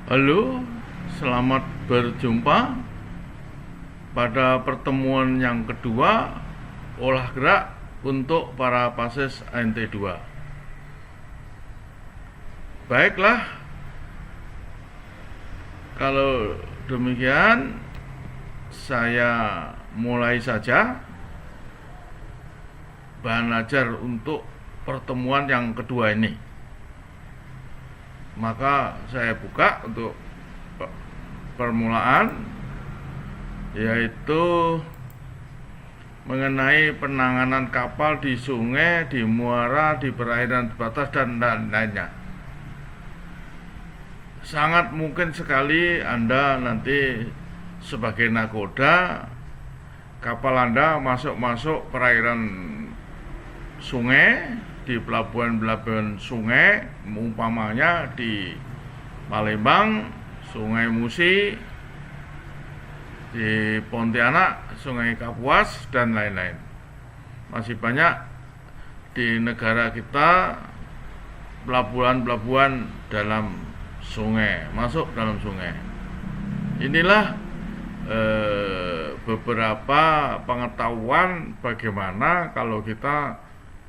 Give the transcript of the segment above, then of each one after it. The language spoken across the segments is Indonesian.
Halo, selamat berjumpa pada pertemuan yang kedua olah gerak untuk para pases ANT2. Baiklah, kalau demikian saya mulai saja bahan ajar untuk pertemuan yang kedua ini. Maka saya buka untuk permulaan, yaitu mengenai penanganan kapal di sungai, di muara, di perairan batas dan lain-lainnya. Sangat mungkin sekali Anda nanti sebagai nakoda, kapal Anda masuk perairan sungai, di pelabuhan sungai, umpamanya di Palembang, Sungai Musi, di Pontianak, Sungai Kapuas, dan lain-lain. Masih banyak di negara kita pelabuhan-pelabuhan dalam sungai, masuk dalam sungai. Inilah beberapa pengetahuan bagaimana kalau kita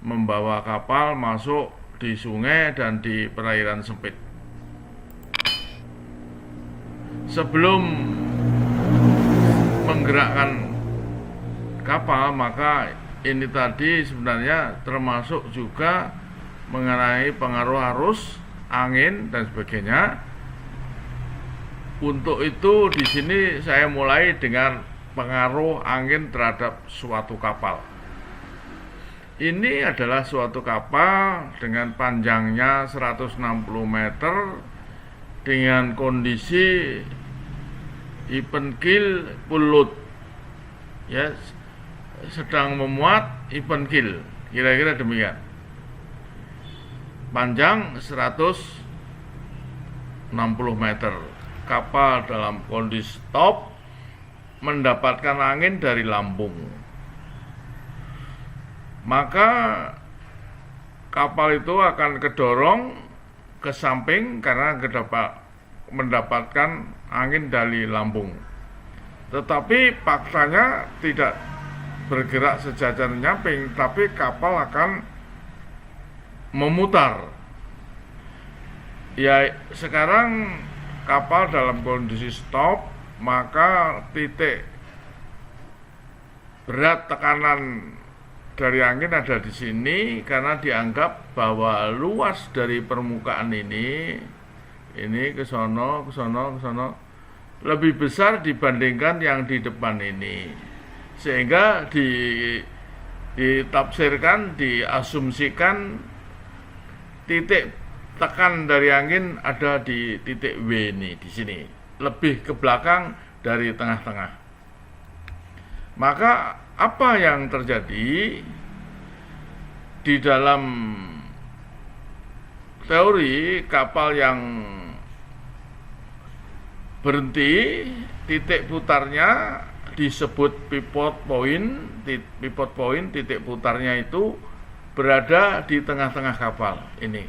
membawa kapal masuk di sungai dan di perairan sempit. Sebelum menggerakkan kapal, maka ini tadi sebenarnya termasuk juga mengenai pengaruh arus, angin dan sebagainya. Untuk itu di sini saya mulai dengan pengaruh angin terhadap suatu kapal. Ini adalah suatu kapal dengan panjangnya 160 meter dengan kondisi open keel full load, ya, sedang memuat open keel, kira-kira demikian. Panjang 160 meter. Kapal dalam kondisi stop mendapatkan angin dari lambung. Maka kapal itu akan kedorong ke samping karena mendapatkan angin dari lambung. Tetapi faktanya tidak bergerak sejajar nyamping, tapi kapal akan memutar. Ya, sekarang kapal dalam kondisi stop, maka titik berat tekanan dari angin ada di sini karena dianggap bahwa luas dari permukaan ini ke sono lebih besar dibandingkan yang di depan ini, sehingga ditafsirkan, diasumsikan titik tekan dari angin ada di titik W ini, di sini, lebih ke belakang dari tengah-tengah. Maka apa yang terjadi di dalam teori kapal yang berhenti, titik putarnya disebut pivot point. Pivot point, titik putarnya itu berada di tengah-tengah kapal ini.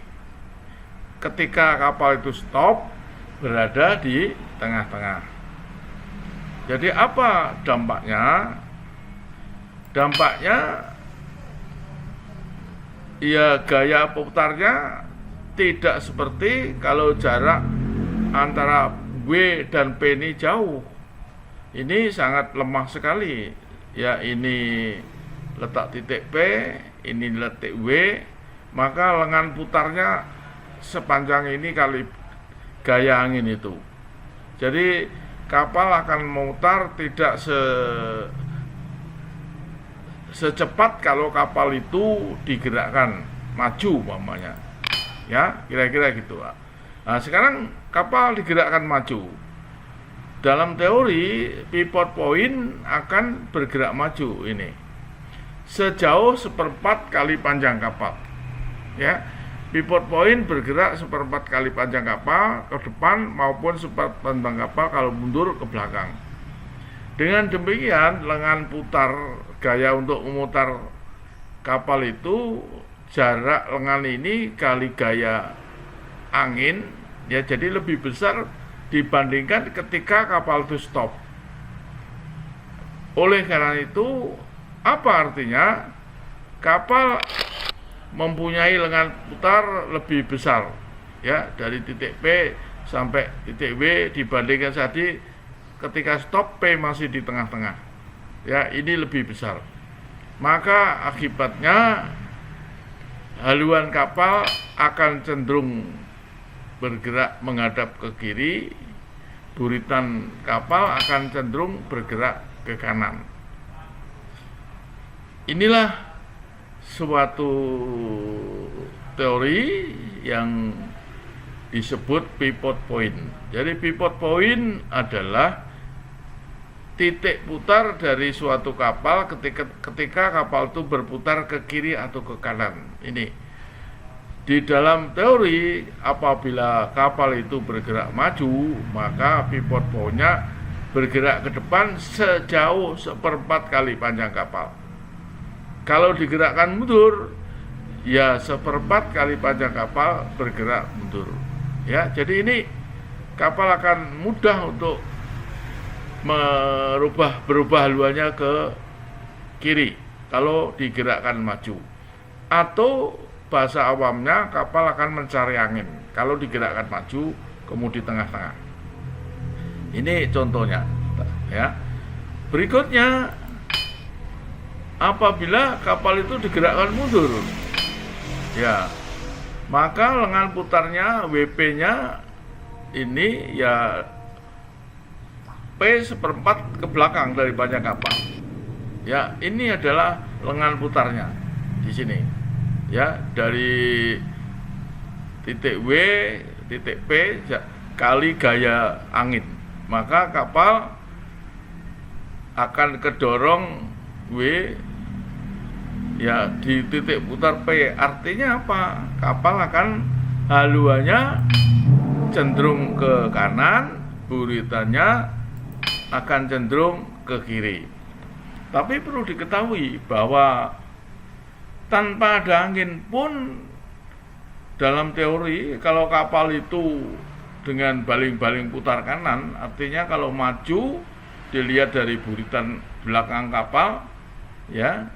Ketika kapal itu stop, berada di tengah-tengah. Jadi apa dampaknya? Dampaknya ya gaya putarnya tidak seperti kalau jarak antara W dan P ini jauh. Ini sangat lemah sekali. Ya, ini letak titik P, ini letak W, maka lengan putarnya sepanjang ini kali gaya angin itu. Jadi kapal akan memutar tidak secepat kalau kapal itu digerakkan maju umpamanya, ya, kira-kira gitu. Nah, sekarang kapal digerakkan maju. Dalam teori pivot point akan bergerak maju ini sejauh 1/4 kali panjang kapal, ya. Pivot point bergerak 1/4 kali panjang kapal ke depan maupun 1/4 panjang kapal kalau mundur ke belakang. Dengan demikian, lengan putar, gaya untuk memutar kapal itu jarak lengan ini kali gaya angin, ya, jadi lebih besar dibandingkan ketika kapal itu stop. Oleh karena itu, apa artinya? Kapal mempunyai lengan putar lebih besar, ya, dari titik P sampai titik W dibandingkan tadi ketika stop P masih di tengah-tengah. Ya, ini lebih besar. Maka akibatnya haluan kapal akan cenderung bergerak menghadap ke kiri, buritan kapal akan cenderung bergerak ke kanan. Inilah suatu teori yang disebut pivot point. Jadi pivot point adalah titik putar dari suatu kapal ketika kapal itu berputar ke kiri atau ke kanan. Ini di dalam teori, apabila kapal itu bergerak maju, maka pivot point-nya bergerak ke depan sejauh 1/4 kali panjang kapal. Kalau digerakkan mundur, ya 1/4 kali panjang kapal bergerak mundur. Ya, jadi ini kapal akan mudah untuk berubah haluannya ke kiri kalau digerakkan maju. Atau bahasa awamnya, kapal akan mencari angin kalau digerakkan maju kemudian di tengah-tengah. Ini contohnya, ya. Berikutnya, apabila kapal itu digerakkan mundur, ya, maka lengan putarnya WP-nya ini ya P 1/4 ke belakang dari panjang kapal. Ya, ini adalah lengan putarnya di sini. Ya, dari titik W, titik P kali gaya angin. Maka kapal akan kedorong W ya di titik putar P. Artinya apa? Kapal akan haluannya cenderung ke kanan, buritannya akan cenderung ke kiri. Tapi perlu diketahui bahwa tanpa ada angin pun, dalam teori kalau kapal itu dengan baling-baling putar kanan, artinya kalau maju dilihat dari buritan belakang kapal, ya,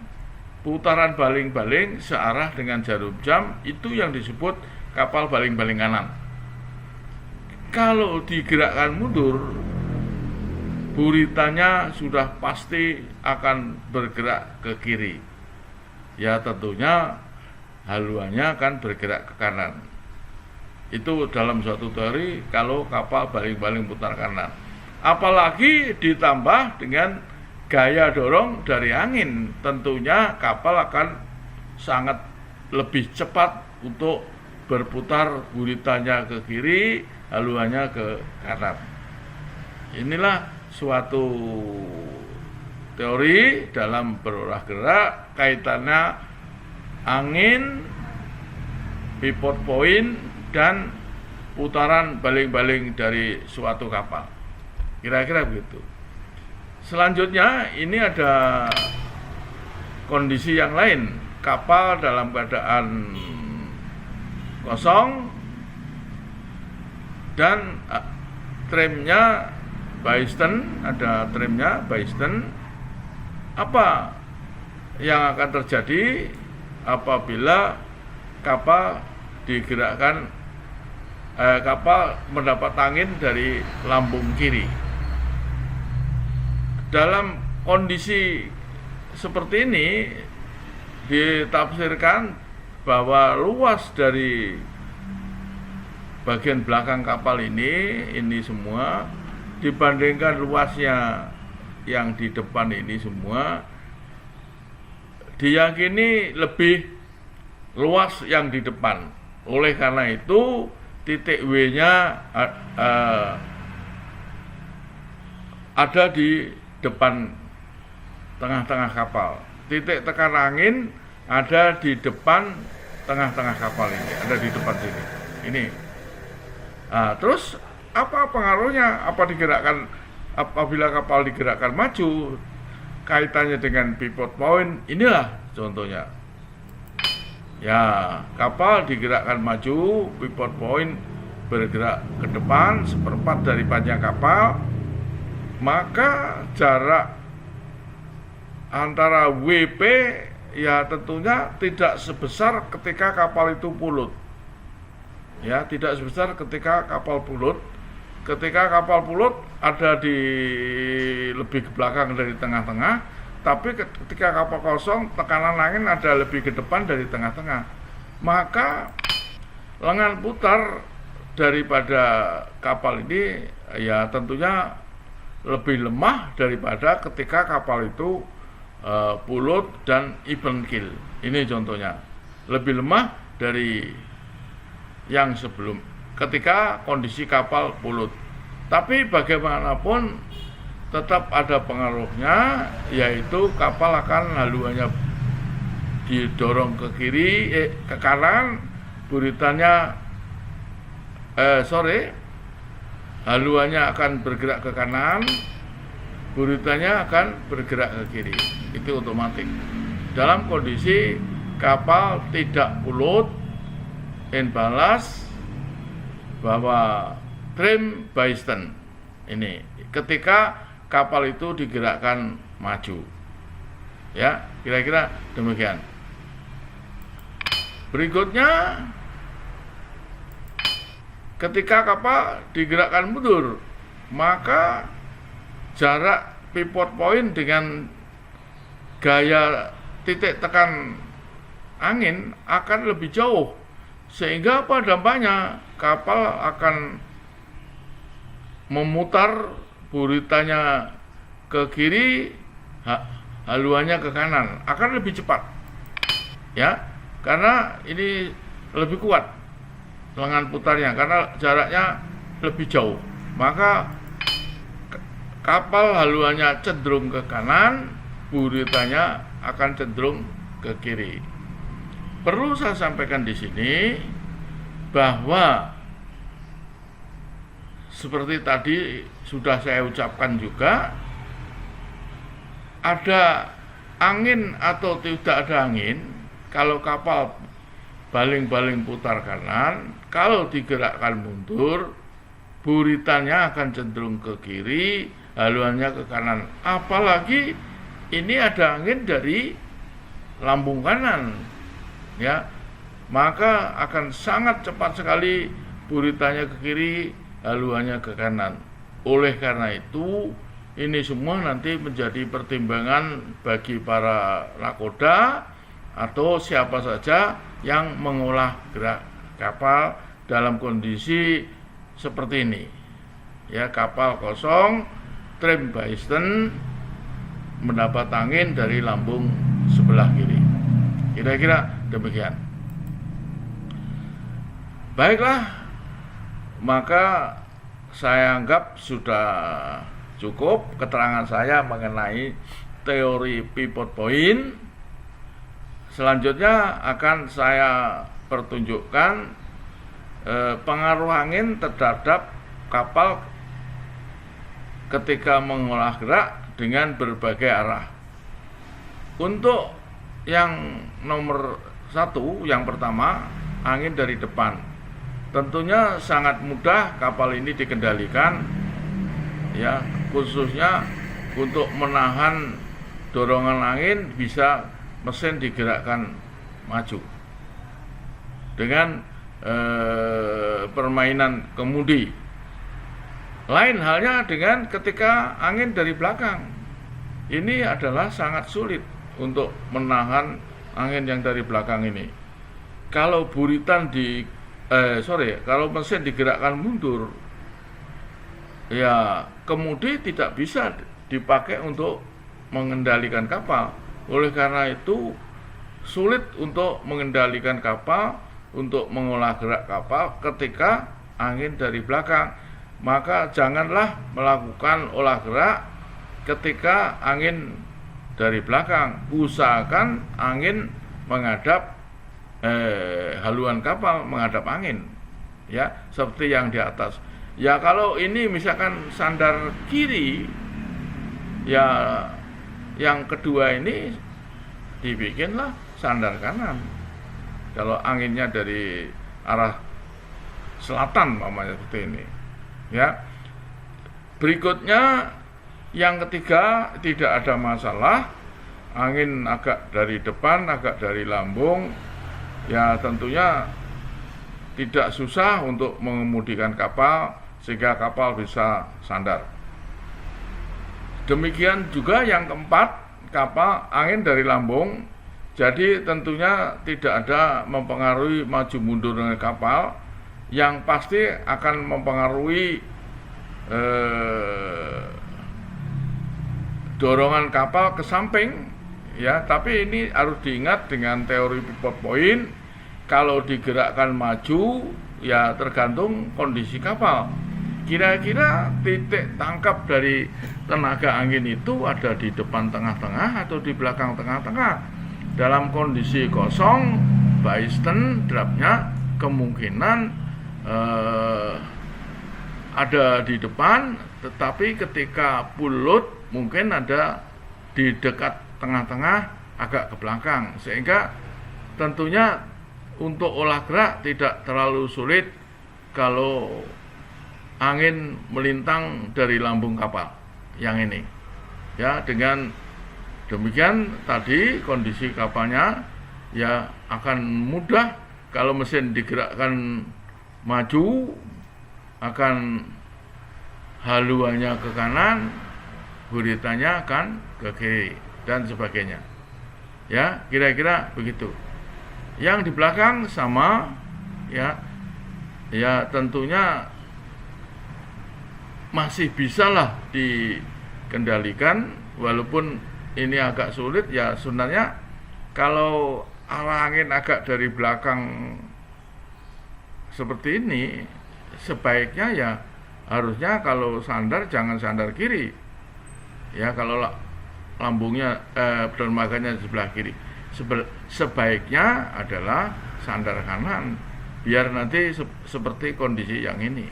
putaran baling-baling searah dengan jarum jam, itu yang disebut kapal baling-baling kanan. Kalau digerakkan mundur, buritannya sudah pasti akan bergerak ke kiri. Ya, tentunya haluannya akan bergerak ke kanan. Itu dalam suatu teori kalau kapal baling-baling putar kanan. Apalagi ditambah dengan gaya dorong dari angin, tentunya kapal akan sangat lebih cepat untuk berputar, buritannya ke kiri, haluannya ke kanan. Inilah suatu teori dalam berolah gerak, kaitannya angin, pivot point, dan putaran baling-baling dari suatu kapal. Kira-kira begitu. Selanjutnya, ini ada kondisi yang lain. Kapal dalam keadaan kosong dan trimnya Baisten, ada trimnya Baisten. Apa yang akan terjadi apabila kapal digerakkan, kapal mendapat angin dari lambung kiri? Dalam kondisi seperti ini ditafsirkan bahwa luas dari bagian belakang kapal ini semua dibandingkan luasnya yang di depan ini semua, diyakini lebih luas yang di depan. Oleh karena itu titik W-nya ada di depan tengah-tengah kapal. Titik tekan angin ada di depan tengah-tengah kapal ini, ada di depan sini. Ini. Nah, terus apa pengaruhnya? Apabila kapal digerakkan maju, kaitannya dengan pivot point? Inilah contohnya. Ya, kapal digerakkan maju, pivot point bergerak ke depan seperempat dari panjang kapal, maka jarak antara WP ya tentunya tidak sebesar ketika kapal itu pulut. Ya, tidak sebesar ketika kapal pulut. Ketika kapal pulut ada di lebih ke belakang dari tengah-tengah, tapi ketika kapal kosong tekanan angin ada lebih ke depan dari tengah-tengah. Maka lengan putar daripada kapal ini ya tentunya lebih lemah daripada ketika kapal itu pulut dan even keel. Ini contohnya, lebih lemah dari yang sebelum ketika kondisi kapal pulut. Tapi bagaimanapun tetap ada pengaruhnya, yaitu kapal akan haluannya didorong ke kiri, ke kanan, buritannya haluannya akan bergerak ke kanan, buritannya akan bergerak ke kiri. Itu otomatis. Dalam kondisi kapal tidak pulut, in balance, bahwa trim by stern ini ketika kapal itu digerakkan maju. Ya, kira-kira demikian. Berikutnya, ketika kapal digerakkan mundur, maka jarak pivot point dengan gaya titik tekan angin akan lebih jauh, sehingga apa dampaknya? Kapal akan memutar buritannya ke kiri, haluannya ke kanan, akan lebih cepat. Ya, karena ini lebih kuat lengan putarnya, karena jaraknya lebih jauh. Maka kapal haluannya cenderung ke kanan, buritannya akan cenderung ke kiri. Perlu saya sampaikan di sini bahwa seperti tadi sudah saya ucapkan juga, ada angin atau tidak ada angin, kalau kapal baling-baling putar kanan, kalau digerakkan mundur, buritannya akan cenderung ke kiri, haluannya ke kanan. Apalagi ini ada angin dari lambung kanan, ya, maka akan sangat cepat sekali buritannya ke kiri, haluannya ke kanan. Oleh karena itu, ini semua nanti menjadi pertimbangan bagi para nakoda atau siapa saja yang mengolah gerak kapal dalam kondisi seperti ini. Ya, kapal kosong, trim by stern, mendapat angin dari lambung sebelah kiri. Kira-kira demikian. Baiklah, maka saya anggap sudah cukup keterangan saya mengenai teori pivot point. Selanjutnya akan saya pertunjukkan pengaruh angin terhadap kapal ketika mengolah gerak dengan berbagai arah. Untuk yang nomor 1, yang pertama, angin dari depan. Tentunya sangat mudah kapal ini dikendalikan, ya, khususnya untuk menahan dorongan angin, bisa mesin digerakkan maju dengan permainan kemudi. Lain halnya dengan ketika angin dari belakang. Ini adalah sangat sulit untuk menahan angin yang dari belakang ini. Kalau buritan kalau mesin digerakkan mundur, ya kemudi tidak bisa dipakai untuk mengendalikan kapal. Oleh karena itu sulit untuk mengendalikan kapal, untuk mengolah gerak kapal ketika angin dari belakang. Maka janganlah melakukan olah gerak ketika angin dari belakang. Usahakan angin menghadap haluan kapal menghadap angin, ya, seperti yang di atas. Ya, kalau ini misalkan sandar kiri, ya yang kedua ini dibikinlah sandar kanan. Kalau anginnya dari arah selatan umpamanya seperti ini. Ya. Berikutnya yang ketiga, tidak ada masalah, angin agak dari depan, agak dari lambung, ya tentunya tidak susah untuk mengemudikan kapal sehingga kapal bisa sandar. Demikian juga yang keempat, kapal angin dari lambung, jadi tentunya tidak ada mempengaruhi maju mundurnya kapal, yang pasti akan mempengaruhi dorongan kapal ke samping, ya. Tapi ini harus diingat dengan teori pivot point, kalau digerakkan maju ya tergantung kondisi kapal. Kira-kira titik tangkap dari tenaga angin itu ada di depan tengah-tengah atau di belakang tengah-tengah. Dalam kondisi kosong, Baisten draftnya kemungkinan ada di depan, tetapi ketika pulut mungkin ada di dekat tengah-tengah agak ke belakang, sehingga tentunya untuk olah gerak tidak terlalu sulit kalau angin melintang dari lambung kapal yang ini. Ya, dengan demikian tadi kondisi kapalnya ya akan mudah. Kalau mesin digerakkan maju, akan haluannya ke kanan, guritanya akan ke kiri dan sebagainya. Ya, kira-kira begitu. Yang di belakang sama, ya, ya tentunya masih bisalah dikendalikan, walaupun ini agak sulit. Ya sebenarnya kalau arah angin agak dari belakang seperti ini, sebaiknya ya harusnya kalau sandar jangan sandar kiri. Ya, kalau lambungnya dermaganya di sebelah kiri, sebaiknya adalah sandar kanan, biar nanti seperti kondisi yang ini.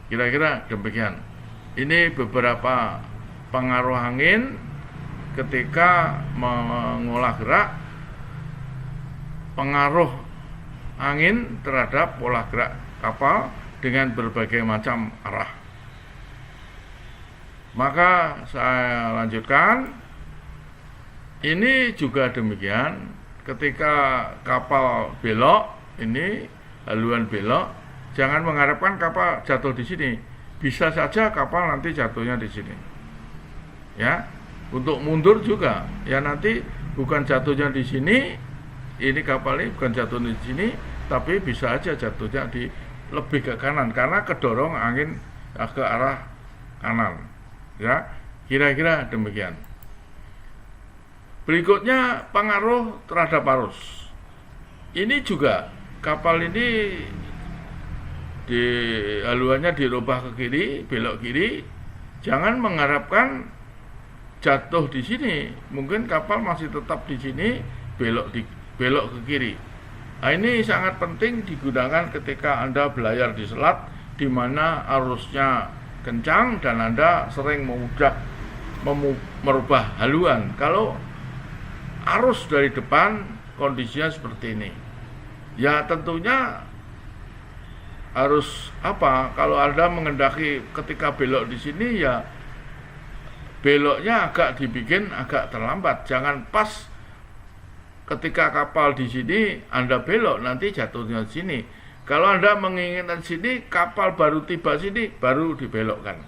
Kira-kira demikian. Ini beberapa pengaruh angin ketika mengolah gerak, pengaruh angin terhadap pola gerak kapal dengan berbagai macam arah. Maka saya lanjutkan. Ini juga demikian, ketika kapal belok, ini haluan belok, jangan mengharapkan kapal jatuh di sini. Bisa saja kapal nanti jatuhnya di sini. Ya, untuk mundur juga, ya nanti bukan jatuhnya di sini. Ini kapal ini bukan jatuh di sini, tapi bisa aja jatuhnya di lebih ke kanan karena kedorong angin ke arah kanan. Ya, kira-kira demikian. Berikutnya pengaruh terhadap arus. Ini juga kapal ini di haluannya dirubah ke kiri, belok kiri. Jangan mengharapkan jatuh di sini. Mungkin kapal masih tetap di sini, belok ke kiri. Nah, ini sangat penting digunakan ketika Anda belayar di selat di mana arusnya kencang dan Anda sering merubah haluan. Kalau arus dari depan kondisinya seperti ini, ya tentunya harus apa? Kalau Anda mengendaki ketika belok di sini, ya beloknya agak dibikin agak terlambat. Jangan pas ketika kapal di sini Anda belok, nanti jatuhnya di sini. Kalau Anda menginginkan sini, kapal baru tiba sini baru dibelokkan,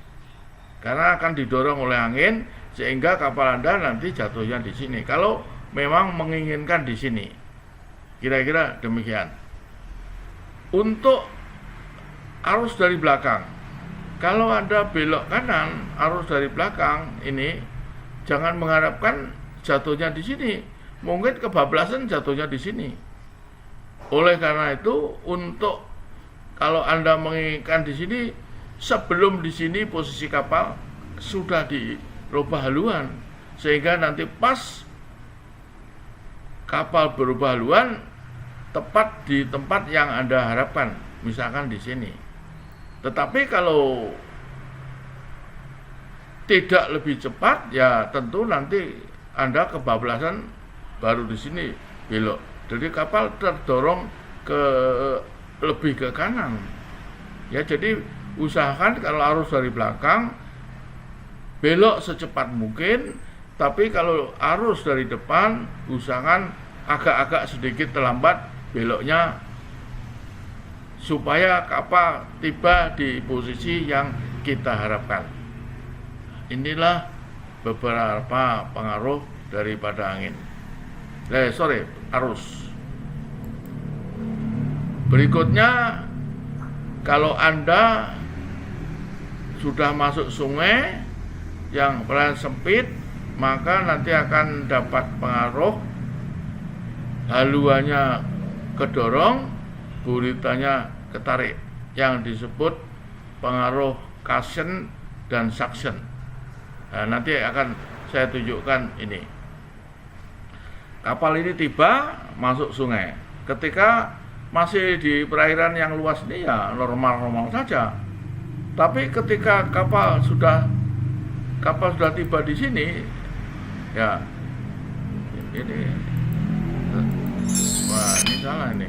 karena akan didorong oleh angin sehingga kapal Anda nanti jatuhnya di sini. Kalau memang menginginkan di sini, kira-kira demikian. Untuk arus dari belakang, kalau Anda belok kanan, arus dari belakang ini jangan mengharapkan jatuhnya di sini. Mungkin kebablasan jatuhnya di sini. Oleh karena itu, untuk kalau Anda menginginkan di sini, sebelum di sini posisi kapal sudah dirubah haluan, sehingga nanti pas kapal berubah haluan tepat di tempat yang Anda harapkan, misalkan di sini. Tetapi kalau tidak lebih cepat, ya tentu nanti Anda kebablasan baru di sini belok. Jadi kapal terdorong ke lebih ke kanan. Ya, jadi usahakan kalau arus dari belakang belok secepat mungkin, tapi kalau arus dari depan usahakan agak-agak sedikit terlambat beloknya supaya kapal tiba di posisi yang kita harapkan. Inilah beberapa pengaruh daripada angin. Arus. Berikutnya, kalau Anda sudah masuk sungai yang pelan sempit, maka nanti akan dapat pengaruh haluannya kedorong, buritanya ketarik, yang disebut pengaruh cushion dan suction. Nah, nanti akan saya tunjukkan ini. Kapal ini tiba masuk sungai. Ketika masih di perairan yang luas ini ya normal-normal saja. Tapi ketika kapal sudah tiba di sini, ya ini, wah ini salah ini.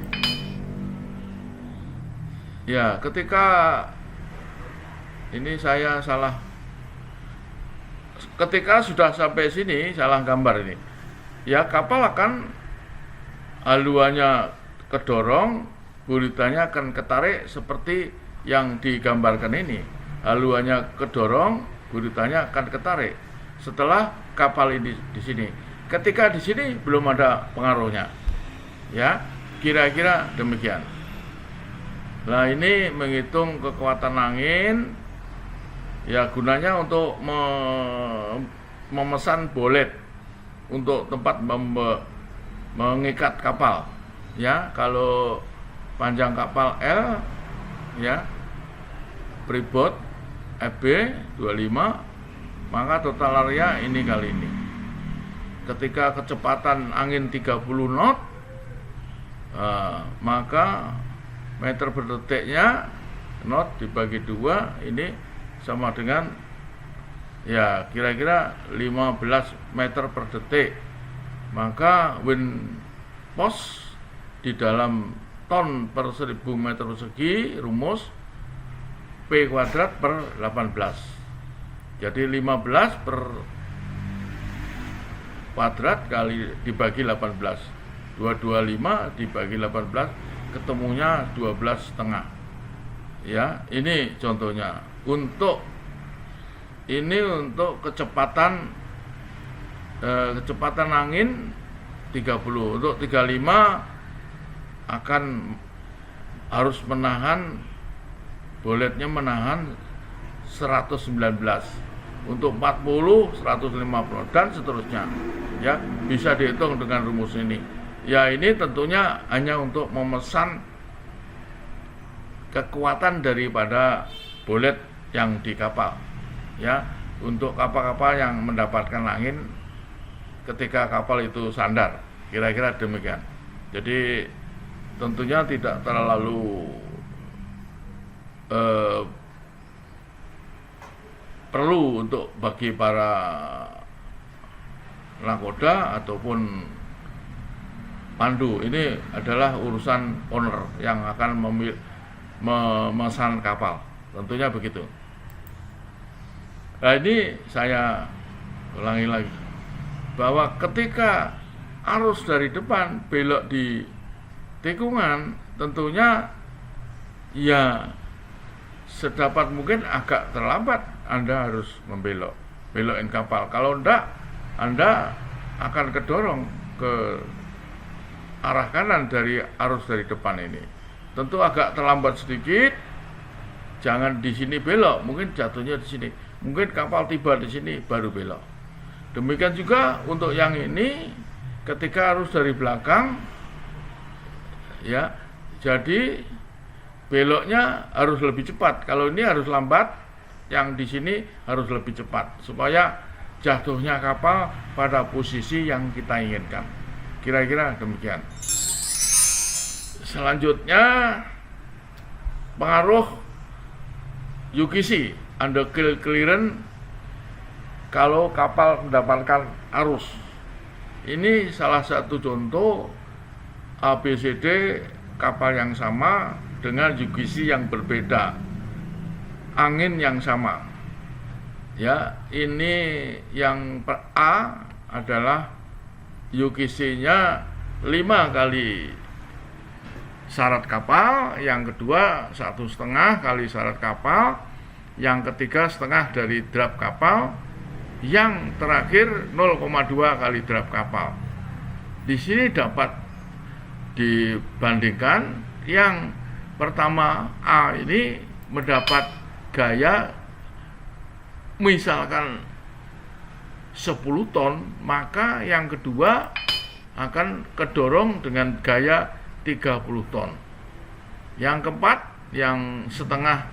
Ya, ketika ini saya salah. Ketika sudah sampai sini, salah gambar ini. Ya, kapal akan haluannya kedorong, buritanya akan ketarik seperti yang digambarkan ini. Haluannya kedorong, buritanya akan ketarik. Setelah kapal ini di sini. Ketika di sini belum ada pengaruhnya. Ya, kira-kira demikian. Nah, ini menghitung kekuatan angin. Ya, gunanya untuk memesan bolet untuk tempat mengikat kapal. Ya, kalau panjang kapal L, ya, Freeport FB 25, maka total area ini kali ini. Ketika kecepatan angin 30 knot, maka meter per detiknya knot dibagi 2 ini sama dengan ya kira-kira 15 meter per detik. Maka wind force di dalam ton per 1000 meter persegi rumus P kuadrat per 18. Jadi 15 per kuadrat kali dibagi 18, 225 dibagi 18, ketemunya 12,5. Ya, ini contohnya. Untuk kecepatan angin 30. Untuk 35 akan harus menahan, boletnya menahan 119. Untuk 40 150 dan seterusnya. Ya, bisa dihitung dengan rumus ini. Ya, ini tentunya hanya untuk memesan kekuatan daripada bolet yang di kapal. Ya, untuk kapal-kapal yang mendapatkan angin ketika kapal itu sandar. Kira-kira demikian. Jadi tentunya tidak terlalu perlu untuk bagi para nakoda ataupun pandu. Ini adalah urusan owner yang akan memesan kapal. Tentunya begitu. Nah, ini saya ulangi lagi bahwa ketika arus dari depan belok di tikungan, tentunya ya sedapat mungkin agak terlambat Anda harus belokin kapal. Kalau enggak, Anda akan kedorong ke arah kanan dari arus dari depan ini. Tentu agak terlambat sedikit. Jangan di sini belok, mungkin jatuhnya di sini. Mungkin kapal tiba di sini baru belok. Demikian juga untuk yang ini, ketika arus dari belakang, ya, jadi beloknya harus lebih cepat. Kalau ini harus lambat, yang di sini harus lebih cepat supaya jatuhnya kapal pada posisi yang kita inginkan. Kira-kira demikian. Selanjutnya, pengaruh UKC, under keel clearance, kalau kapal mendapatkan arus. Ini salah satu contoh ABCD kapal yang sama dengan UGC yang berbeda, angin yang sama. Ya, ini yang A adalah UGC-nya 5 kali syarat kapal, yang kedua 1,5 kali syarat kapal, yang ketiga setengah dari draft kapal, yang terakhir 0,2 kali draft kapal. Di sini dapat dibandingkan yang pertama A ini mendapat gaya misalkan 10 ton, maka yang kedua akan kedorong dengan gaya 30 ton. Yang keempat, yang setengah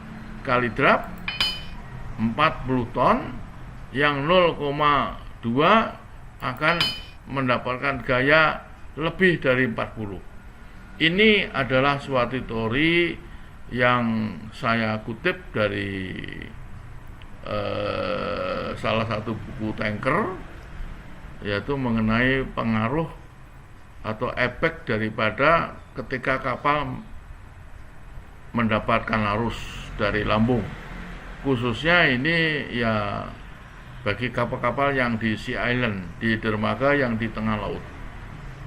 kali draft 40 ton, yang 0,2 akan mendapatkan gaya lebih dari 40. Ini adalah suatu teori yang saya kutip dari salah satu buku tanker, yaitu mengenai pengaruh atau efek daripada ketika kapal mendapatkan arus dari lambung, khususnya ini ya bagi kapal-kapal yang di Sea Island, di dermaga yang di tengah laut,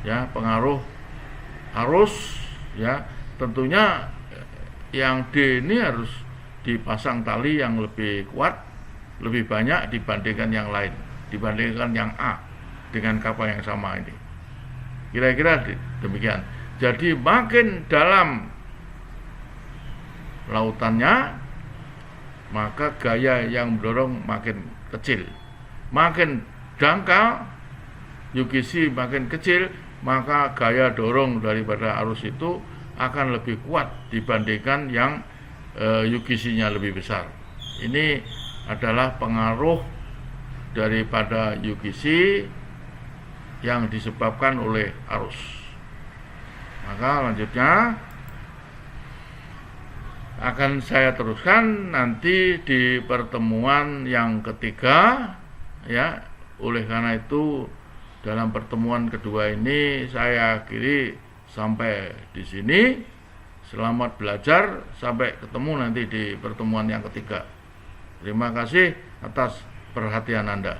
ya, pengaruh arus, ya, tentunya yang D ini harus dipasang tali yang lebih kuat, lebih banyak dibandingkan yang lain, dibandingkan yang A dengan kapal yang sama ini. Kira-kira demikian. Jadi makin dalam lautannya, maka gaya yang mendorong makin kecil. Makin dangkal, UGC makin kecil, maka gaya dorong daripada arus itu akan lebih kuat dibandingkan yang UGC-nya lebih besar. Ini adalah pengaruh daripada UGC yang disebabkan oleh arus. Maka lanjutnya akan saya teruskan nanti di pertemuan yang ketiga, ya. Oleh karena itu dalam pertemuan kedua ini saya akhiri sampai di sini. Selamat belajar, sampai ketemu nanti di pertemuan yang ketiga. Terima kasih atas perhatian Anda.